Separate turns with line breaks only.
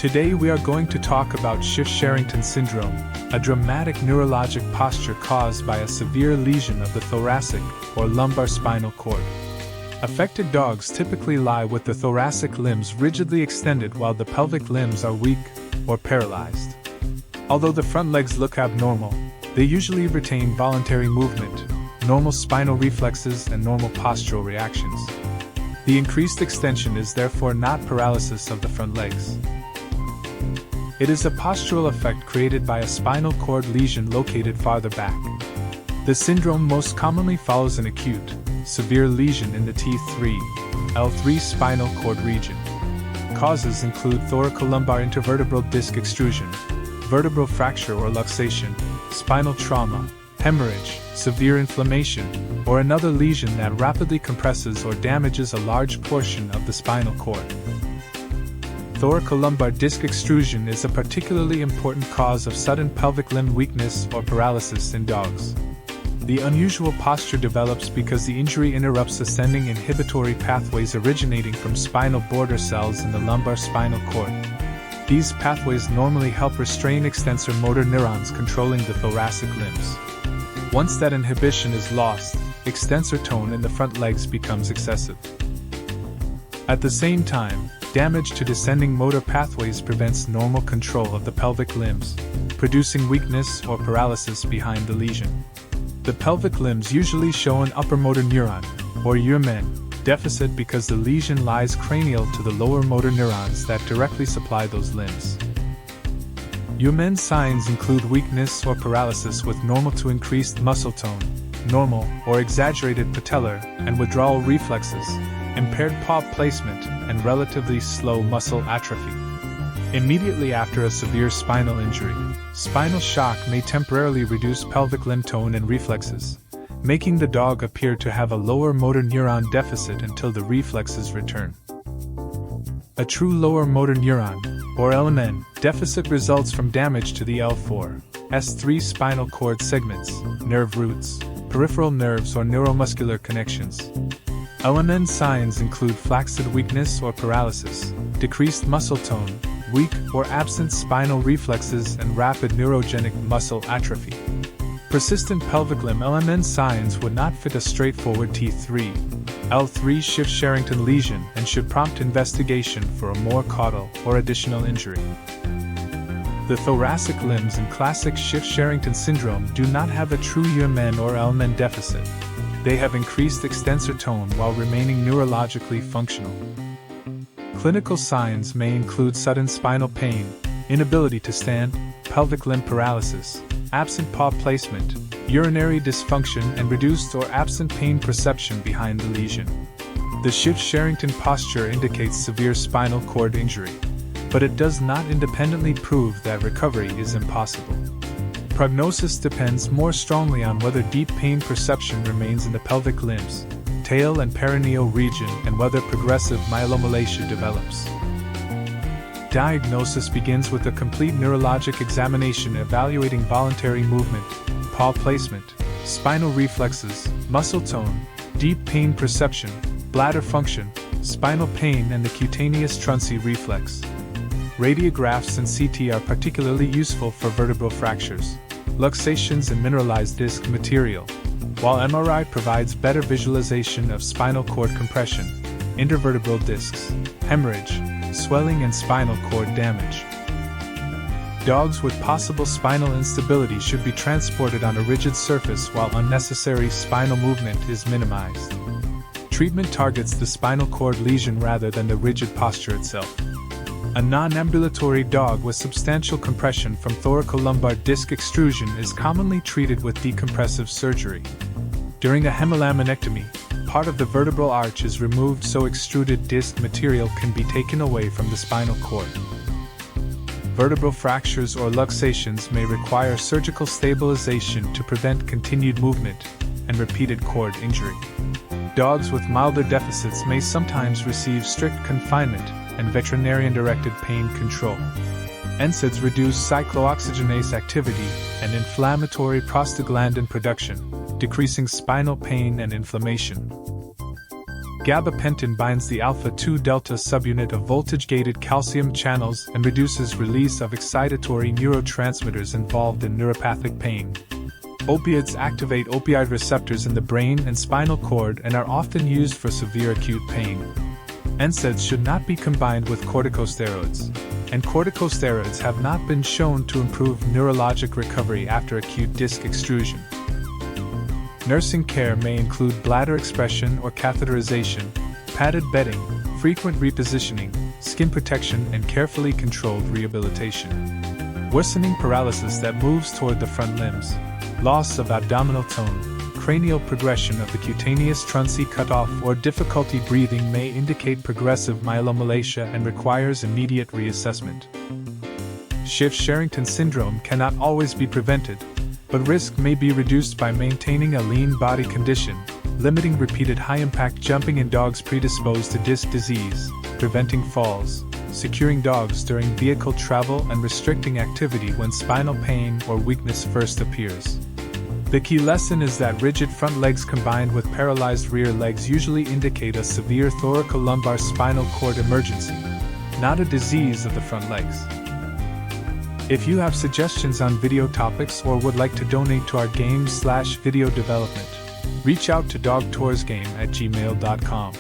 Today we are going to talk about Schiff-Sherrington syndrome, a dramatic neurologic posture caused by a severe lesion of the thoracic or lumbar spinal cord. Affected dogs typically lie with the thoracic limbs rigidly extended while the pelvic limbs are weak or paralyzed. Although the front legs look abnormal, they usually retain voluntary movement, normal spinal reflexes, and normal postural reactions. The increased extension is therefore not paralysis of the front legs. It is a postural effect created by a spinal cord lesion located farther back. The syndrome most commonly follows an acute, severe lesion in the T3, L3 spinal cord region. Causes include thoracolumbar intervertebral disc extrusion, vertebral fracture or luxation, spinal trauma, hemorrhage, severe inflammation, or another lesion that rapidly compresses or damages a large portion of the spinal cord. Thoracolumbar disc extrusion is a particularly important cause of sudden pelvic limb weakness or paralysis in dogs. The unusual posture develops because the injury interrupts ascending inhibitory pathways originating from spinal border cells in the lumbar spinal cord. These pathways normally help restrain extensor motor neurons controlling the thoracic limbs. Once that inhibition is lost, extensor tone in the front legs becomes excessive. At the same time, damage to descending motor pathways prevents normal control of the pelvic limbs, producing weakness or paralysis behind the lesion. The pelvic limbs usually show an upper motor neuron, or UMN, deficit because the lesion lies cranial to the lower motor neurons that directly supply those limbs. UMN signs include weakness or paralysis with normal to increased muscle tone, normal or exaggerated patellar and withdrawal reflexes, impaired paw placement, and relatively slow muscle atrophy. Immediately after a severe spinal injury, spinal shock may temporarily reduce pelvic limb tone and reflexes, making the dog appear to have a lower motor neuron deficit until the reflexes return. A true lower motor neuron, or LMN, deficit results from damage to the L4, S3 spinal cord segments, nerve roots, peripheral nerves or neuromuscular connections. LMN signs include flaccid weakness or paralysis, decreased muscle tone, weak or absent spinal reflexes, and rapid neurogenic muscle atrophy. Persistent pelvic limb LMN signs would not fit a straightforward T3, L3 Schiff-Sherrington lesion and should prompt investigation for a more caudal or additional injury. The thoracic limbs in classic Schiff-Sherrington syndrome do not have a true UMN or LMN deficit. They have increased extensor tone while remaining neurologically functional. Clinical signs may include sudden spinal pain, inability to stand, pelvic limb paralysis, absent paw placement, urinary dysfunction, and reduced or absent pain perception behind the lesion. The Schiff-Sherrington posture indicates severe spinal cord injury, but it does not independently prove that recovery is impossible. Prognosis depends more strongly on whether deep pain perception remains in the pelvic limbs, tail and perineal region, and whether progressive myelomalacia develops. Diagnosis begins with a complete neurologic examination evaluating voluntary movement, paw placement, spinal reflexes, muscle tone, deep pain perception, bladder function, spinal pain, and the cutaneous truncee reflex. Radiographs and CT are particularly useful for vertebral fractures, luxations, and mineralized disc material, while MRI provides better visualization of spinal cord compression, intervertebral discs, hemorrhage, swelling, and spinal cord damage. Dogs with possible spinal instability should be transported on a rigid surface while unnecessary spinal movement is minimized. Treatment targets the spinal cord lesion rather than the rigid posture itself. A non-ambulatory dog with substantial compression from thoracolumbar disc extrusion is commonly treated with decompressive surgery. During a hemilaminectomy, part of the vertebral arch is removed so extruded disc material can be taken away from the spinal cord. Vertebral fractures or luxations may require surgical stabilization to prevent continued movement and repeated cord injury. Dogs with milder deficits may sometimes receive strict confinement and veterinarian-directed pain control. NSAIDs reduce cyclooxygenase activity and inflammatory prostaglandin production, decreasing spinal pain and inflammation. Gabapentin binds the alpha-2 delta subunit of voltage-gated calcium channels and reduces release of excitatory neurotransmitters involved in neuropathic pain. Opioids activate opioid receptors in the brain and spinal cord and are often used for severe acute pain. NSAIDs should not be combined with corticosteroids, and corticosteroids have not been shown to improve neurologic recovery after acute disc extrusion. Nursing care may include bladder expression or catheterization, padded bedding, frequent repositioning, skin protection, and carefully controlled rehabilitation. Worsening paralysis that moves toward the front limbs, loss of abdominal tone, cranial progression of the cutaneous trunci cutoff, or difficulty breathing may indicate progressive myelomalacia and requires immediate reassessment. Schiff-Sherrington syndrome cannot always be prevented, but risk may be reduced by maintaining a lean body condition, limiting repeated high-impact jumping in dogs predisposed to disc disease, preventing falls, securing dogs during vehicle travel, and restricting activity when spinal pain or weakness first appears. The key lesson is that rigid front legs combined with paralyzed rear legs usually indicate a severe thoracolumbar spinal cord emergency, not a disease of the front legs. If you have suggestions on video topics or would like to donate to our game/video development, reach out to dogtoursgame@gmail.com.